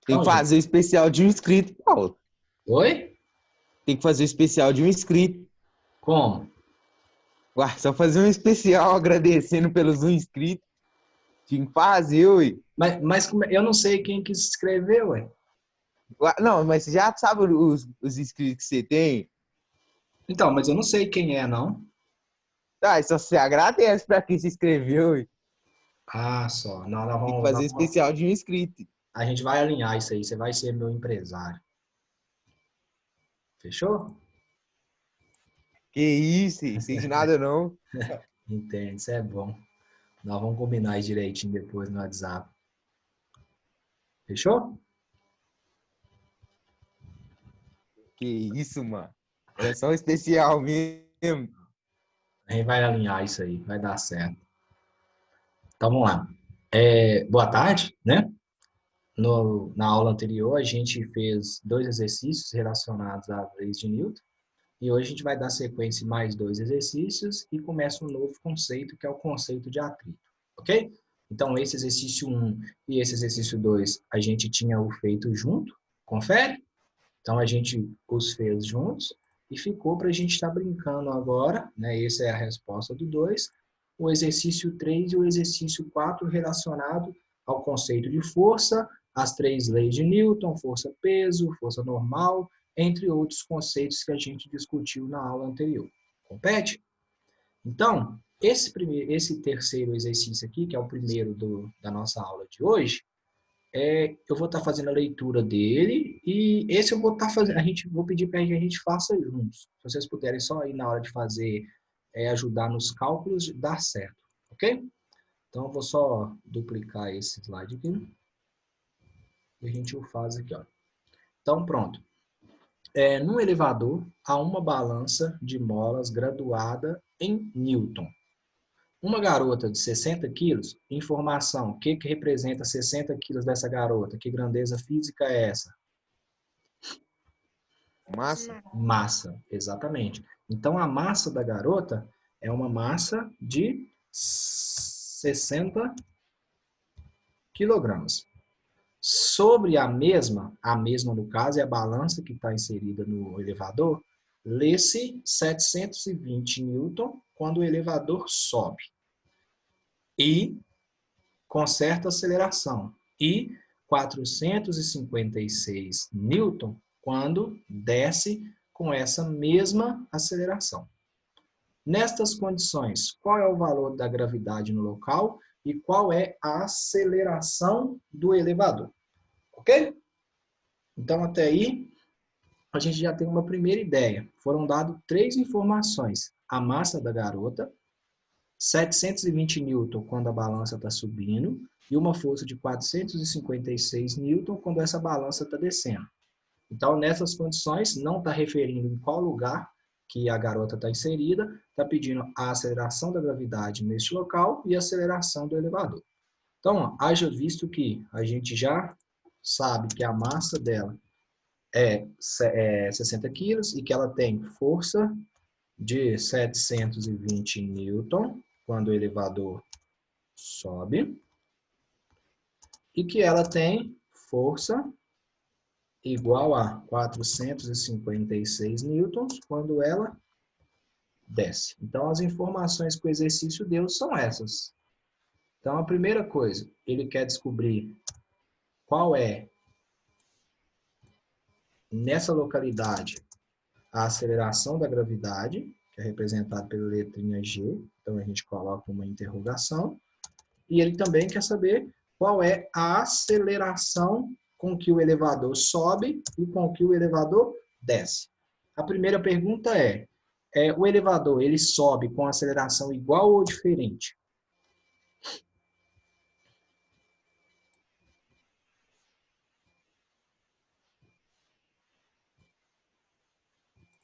Tem que Então, gente. fazer o especial de um inscrito, Paulo. Oi? Tem que fazer o especial de um inscrito. Como? Ué, só fazer um especial agradecendo pelos um inscritos. Tinha que fazer, ué. Mas eu não sei quem que escreveu, ué. Ué, não, mas você já sabe os inscritos que você tem? Então, mas eu não sei quem é, não. Tá, só você agradece pra quem se inscreveu, ué. Ah, só. Não, nós Tem que vamos, fazer um especial de um inscrito. a gente vai alinhar isso aí. Você vai ser meu empresário. Fechou? Que isso, sei de nada não. Entende, isso é bom. Nós vamos combinar isso direitinho depois no WhatsApp. Fechou? Que isso, mano. Era só um especial mesmo. A gente vai alinhar isso aí. Vai dar certo. Então, vamos lá. Boa tarde, né? Na aula anterior, a gente fez dois exercícios relacionados às leis de Newton. E hoje a gente vai dar sequência em mais dois exercícios e começa um novo conceito, que é o conceito de atrito. Ok? Então, esse exercício um e esse exercício 2 a gente tinha o feito junto. Confere? Então, a gente os fez juntos e ficou para a gente estar brincando agora, né? Essa é a resposta do 2, o exercício 3 e o exercício 4 relacionado ao conceito de força, as três leis de Newton, força-peso, força normal, entre outros conceitos que a gente discutiu na aula anterior. Compete? Então, esse terceiro exercício aqui, que é o primeiro da nossa aula de hoje, eu vou estar fazendo a leitura dele e esse eu vou estar fazendo, vou pedir para que a gente faça juntos. Se vocês puderem só aí na hora de fazer, ajudar nos cálculos, dá certo, ok? Então eu vou só duplicar esse slide aqui e a gente o faz aqui, ó. Então pronto. Num elevador há uma balança de molas graduada em Newton. Uma garota de 60 quilos, informação, o que representa 60 quilos dessa garota? Que grandeza física é essa? Massa? Massa, exatamente. Então, a massa da garota é uma massa de 60 quilogramas. Sobre a mesma no caso é a balança que está inserida no elevador, lê-se 720 newton quando o elevador sobe. E com certa aceleração. E 456 newton quando desce com essa mesma aceleração. Nestas condições, qual é o valor da gravidade no local e qual é a aceleração do elevador? Ok? Então, até aí, a gente já tem uma primeira ideia. Foram dadas três informações. A massa da garota, 720 newton quando a balança está subindo e uma força de 456 newton quando essa balança está descendo. Então, nessas condições, não está referindo em qual lugar que a garota está inserida, está pedindo a aceleração da gravidade neste local e a aceleração do elevador. Então, haja visto que a gente já sabe que a massa dela é 60 quilos e que ela tem força de 720 newton quando o elevador sobe e que ela tem força igual a 456 newtons quando ela desce. Então, as informações que o exercício deu são essas. Então, a primeira coisa, ele quer descobrir qual é, nessa localidade, a aceleração da gravidade, que é representada pela letrinha G. Então, a gente coloca uma interrogação. E ele também quer saber qual é a aceleração com que o elevador sobe e com que o elevador desce. A primeira pergunta o elevador ele sobe com aceleração igual ou diferente?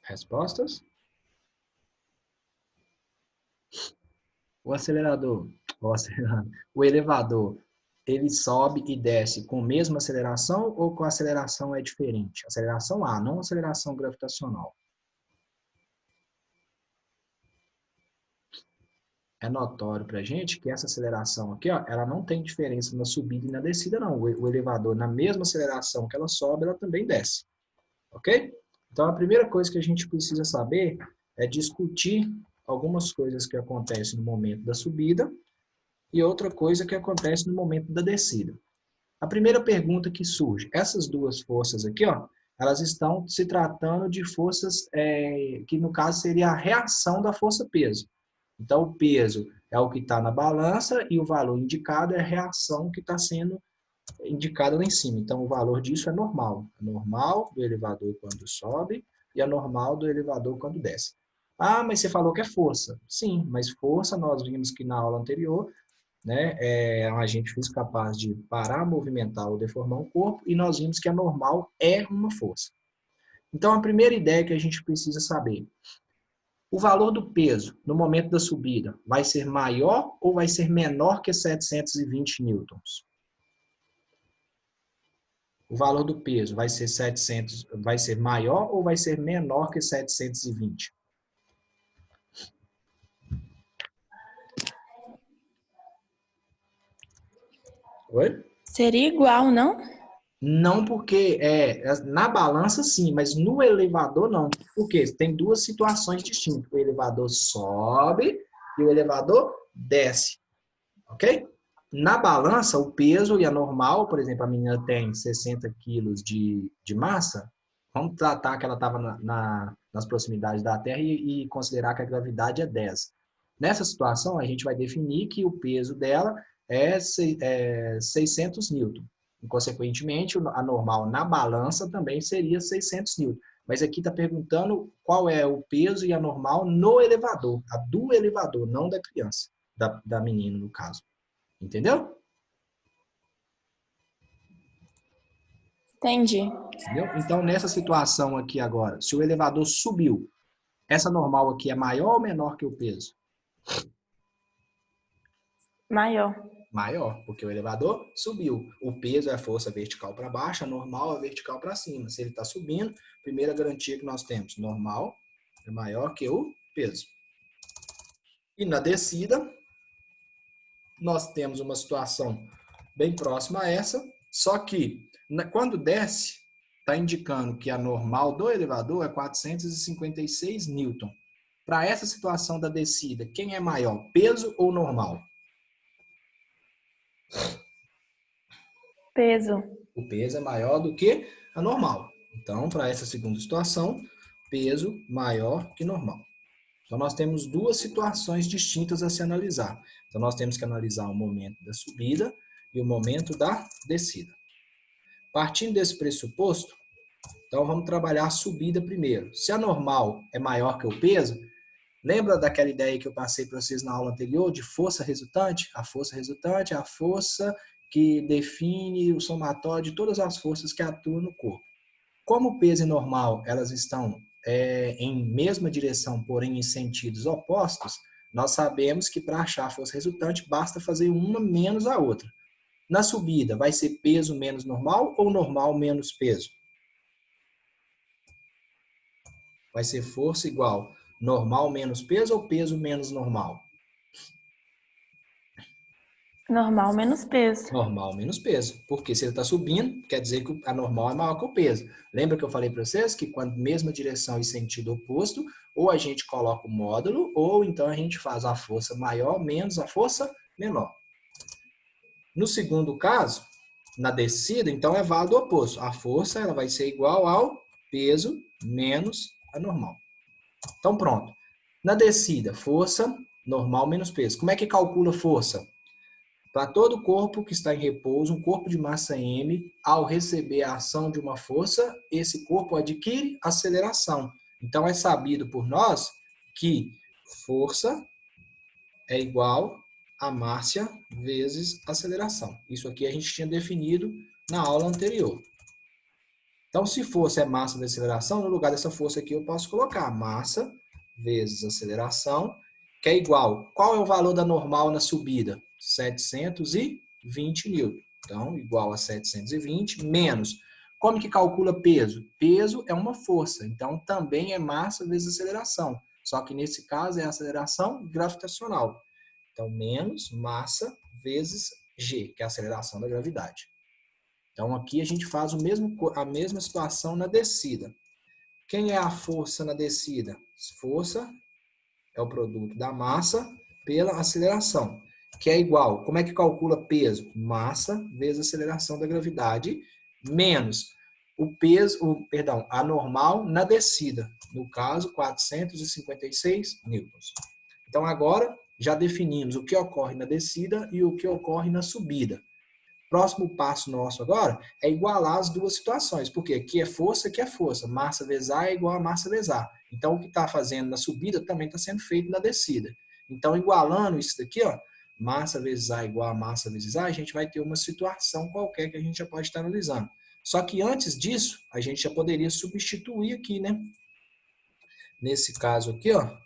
Respostas? O acelerador, o elevador, ele sobe e desce com a mesma aceleração ou com a aceleração é diferente? Aceleração A, não aceleração gravitacional. é notório para a gente que essa aceleração aqui, ó, ela não tem diferença na subida e na descida, não. O elevador, na mesma aceleração que ela sobe, ela também desce. Ok? Então, a primeira coisa que a gente precisa saber é discutir algumas coisas que acontecem no momento da subida e outra coisa que acontece no momento da descida. A primeira pergunta que surge, essas duas forças aqui, ó, elas estão se tratando de forças que, no caso, seria a reação da força-peso. Então, o peso é o que está na balança e o valor indicado é a reação que está sendo indicada lá em cima. Então, o valor disso é normal. A normal do elevador quando sobe e a normal do elevador quando desce. Ah, mas você falou que é força. Sim, mas força nós vimos que na aula anterior, né, é um agente físico capaz de parar, movimentar ou deformar um corpo e nós vimos que a normal é uma força. Então, a primeira ideia que a gente precisa saber, o valor do peso no momento da subida vai ser maior ou vai ser menor que 720 newtons? O valor do peso vai ser 700, vai ser maior ou vai ser menor que 720? Oi? Seria igual, não? Não, porque na balança sim, mas no elevador não. Por quê? Tem duas situações distintas. O elevador sobe e o elevador desce. Ok? Na balança, o peso e a normal, por exemplo, a menina tem 60 quilos de massa, vamos tratar que ela estava nas proximidades da Terra e considerar que a gravidade é 10. Nessa situação, a gente vai definir que o peso dela é 600 newton. E, consequentemente, a normal na balança também seria 600 newton. Mas aqui está perguntando qual é o peso e a normal no elevador, a do elevador, não da criança, da menina, no caso. Entendeu? Entendi. Entendeu? Então, nessa situação aqui agora, se o elevador subiu, essa normal aqui é maior ou menor que o peso? Maior. Maior, porque o elevador subiu. O peso é a força vertical para baixo, a normal é vertical para cima. Se ele está subindo, primeira garantia que nós temos, normal é maior que o peso. E na descida, nós temos uma situação bem próxima a essa, só que quando desce, está indicando que a normal do elevador é 456 newton. Para essa situação da descida, quem é maior, peso ou normal? Peso. O peso é maior do que a normal. Então, para essa segunda situação, peso maior que normal. Então, nós temos duas situações distintas a se analisar. Então, nós temos que analisar o momento da subida e o momento da descida. Partindo desse pressuposto, então vamos trabalhar a subida primeiro. Se a normal é maior que o peso, lembra daquela ideia que eu passei para vocês na aula anterior de força resultante? A força resultante é a força que define o somatório de todas as forças que atuam no corpo. Como o peso e normal elas estão em mesma direção, porém em sentidos opostos, nós sabemos que para achar a força resultante basta fazer uma menos a outra. Na subida, vai ser peso menos normal ou normal menos peso? Vai ser força igual normal menos peso ou peso menos normal? Normal menos peso. Normal menos peso. Porque se ele está subindo, quer dizer que a normal é maior que o peso. Lembra que eu falei para vocês que quando mesma direção e sentido oposto, ou a gente coloca o módulo, ou então a gente faz a força maior menos a força menor. No segundo caso, na descida, então é válido o oposto. A força ela vai ser igual ao peso menos a normal. Então pronto. Na descida, força normal menos peso. Como é que calcula força? Para todo corpo que está em repouso, um corpo de massa m, ao receber a ação de uma força, esse corpo adquire aceleração. Então é sabido por nós que força é igual a massa vezes aceleração. Isso aqui a gente tinha definido na aula anterior. Então, se força é massa vezes aceleração, no lugar dessa força aqui eu posso colocar massa vezes aceleração, que é igual. Qual é o valor da normal na subida? 720 newton. Então, igual a 720 menos. Como que calcula peso? Peso é uma força, então também é massa vezes aceleração. Só que nesse caso é aceleração gravitacional. Então, menos massa vezes G, que é a aceleração da gravidade. Então, aqui a gente faz a mesma situação na descida. Quem é a força na descida? Força é o produto da massa pela aceleração, que é igual, como é que calcula peso? Massa vezes aceleração da gravidade, menos a normal na descida, no caso, 456 newtons. Então, agora, já definimos o que ocorre na descida e o que ocorre na subida. Próximo passo nosso agora é igualar as duas situações, porque aqui é força, massa vezes A é igual a massa vezes A. Então, o que está fazendo na subida também está sendo feito na descida. Então, igualando isso daqui, ó, massa vezes A igual a massa vezes A, a gente vai ter uma situação qualquer que a gente já pode estar analisando. Só que antes disso, a gente já poderia substituir aqui, né? Nesse caso aqui, ó,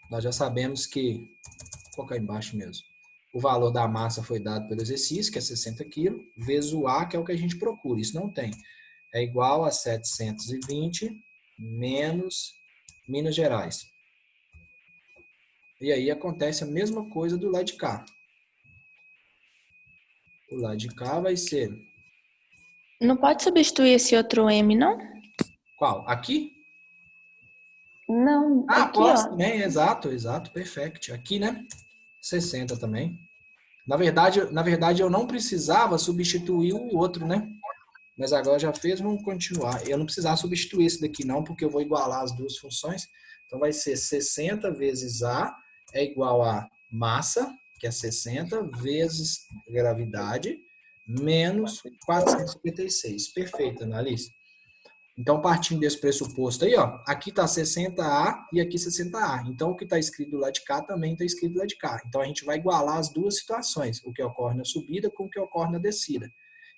nós já sabemos que, vou colocar embaixo mesmo, o valor da massa foi dado pelo exercício, que é 60 kg, vezes o A, que é o que a gente procura. Isso não tem. É igual a 720 menos Minas Gerais. E aí acontece a mesma coisa do lado de cá. O lado de cá vai ser... Não pode substituir esse outro M, não? Qual? Aqui? Não, Ah, aqui, posso ó. também. Exato, perfeito. Aqui, né? 60 também. Na verdade, eu não precisava substituir o outro, né? Mas agora já fez, vamos continuar. Eu não precisava substituir esse daqui não, porque eu vou igualar as duas funções. Então vai ser 60 vezes A é igual a massa, que é 60, vezes gravidade, menos 456. Perfeito, Annalise. Então, partindo desse pressuposto aí, ó, aqui está 60A e aqui 60A. Então, o que está escrito do lado de cá também está escrito do lado de cá. Então, a gente vai igualar as duas situações, o que ocorre na subida com o que ocorre na descida.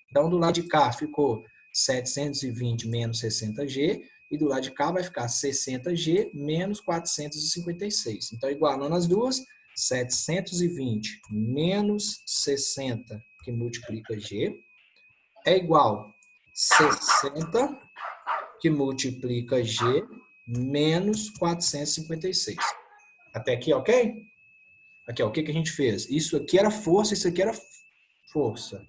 Então, do lado de cá ficou 720 menos 60G, e do lado de cá vai ficar 60G menos 456. Então, igualando as duas, 720 menos 60, que multiplica G, é igual a 60, que multiplica G, menos 456. Até aqui, ok? Aqui, ó, o que a gente fez? Isso aqui era força, isso aqui era força.